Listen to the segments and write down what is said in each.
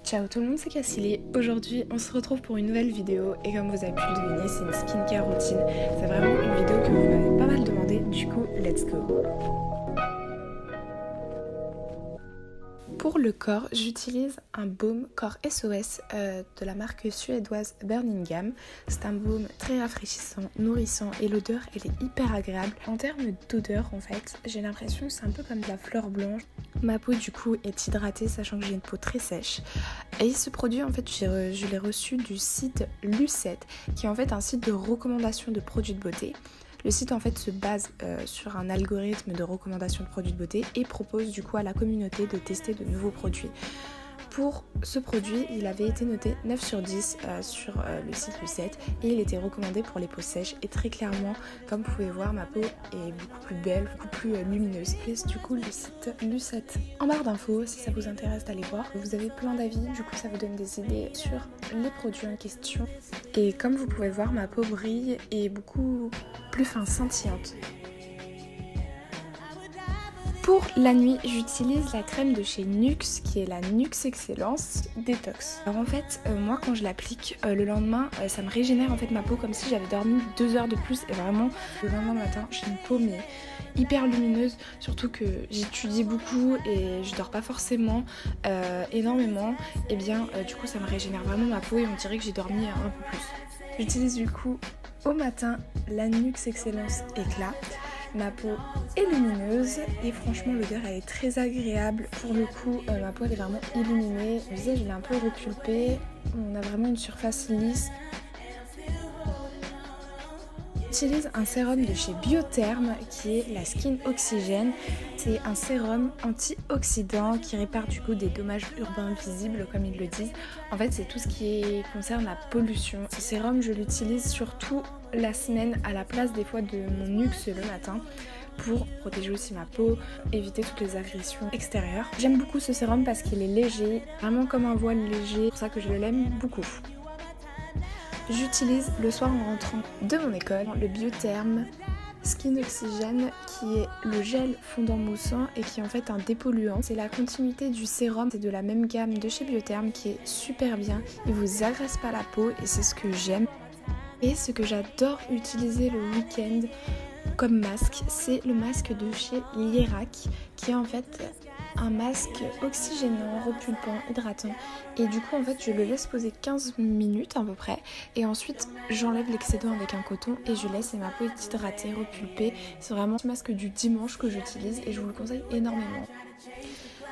Ciao tout le monde, c'est Cassilie. Aujourd'hui on se retrouve pour une nouvelle vidéo et comme vous avez pu le deviner, c'est une skincare routine. C'est vraiment une vidéo que vous m'avez pas mal demandé, du coup let's go. Pour le corps, j'utilise un baume corps SOS de la marque suédoise Burningham. C'est un baume très rafraîchissant, nourrissant et l'odeur elle est hyper agréable. En termes d'odeur en fait, j'ai l'impression que c'est un peu comme de la fleur blanche. Ma peau du coup est hydratée sachant que j'ai une peau très sèche. Et ce produit en fait je l'ai reçu du site Lucette qui est en fait un site de recommandation de produits de beauté. Le site en fait se base sur un algorithme de recommandation de produits de beauté et propose du coup à la communauté de tester de nouveaux produits. Pour ce produit, il avait été noté 9 sur 10 sur le site Lucette et il était recommandé pour les peaux sèches et très clairement, comme vous pouvez voir, ma peau est beaucoup plus belle, beaucoup plus lumineuse. Et du coup le site Lucette. En barre d'infos, si ça vous intéresse d'aller voir, vous avez plein d'avis, du coup ça vous donne des idées sur les produits en question. Et comme vous pouvez voir, ma peau brille et est beaucoup plus scintillante. Pour la nuit, j'utilise la crème de chez Nux qui est la Nux Excellence Détox. Alors en fait, moi quand je l'applique le lendemain, ça me régénère en fait ma peau comme si j'avais dormi 2 heures de plus et vraiment le lendemain matin, j'ai une peau mais hyper lumineuse, surtout que j'étudie beaucoup et je dors pas forcément énormément. Et bien du coup ça me régénère vraiment ma peau et on dirait que j'ai dormi un peu plus. J'utilise du coup au matin la Nux Excellence Éclat. Ma peau est lumineuse et franchement l'odeur elle est très agréable. Pour le coup ma peau elle est vraiment illuminée. Le visage il est un peu repulpé. On a vraiment une surface lisse. J'utilise un sérum de chez Biotherm qui est la Skin Oxygène. C'est un sérum antioxydant qui répare du coup des dommages urbains visibles comme ils le disent. En fait c'est tout ce qui concerne la pollution. Ce sérum je l'utilise surtout la semaine à la place des fois de mon Nux le matin pour protéger aussi ma peau, éviter toutes les agressions extérieures. J'aime beaucoup ce sérum parce qu'il est léger, vraiment comme un voile léger, c'est pour ça que je l'aime beaucoup. J'utilise le soir en rentrant de mon école le Biotherm Skin Oxygène qui est le gel fondant moussant et qui est en fait un dépolluant. C'est la continuité du sérum, c'est de la même gamme de chez Biotherm qui est super bien. Il vous agresse pas la peau et c'est ce que j'aime. Et ce que j'adore utiliser le week-end comme masque, c'est le masque de chez Lierac qui est en fait un masque oxygénant, repulpant, hydratant et du coup en fait je le laisse poser 15 minutes à peu près et ensuite j'enlève l'excédent avec un coton et je laisse et ma peau est hydratée, repulpée. C'est vraiment ce masque du dimanche que j'utilise et je vous le conseille énormément.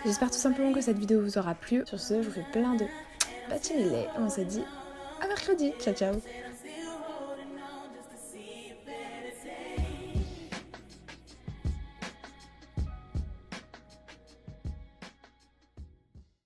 J'espère tout simplement que cette vidéo vous aura plu. Sur ce, je vous fais plein de petits millets. On se dit à mercredi. Ciao ciao.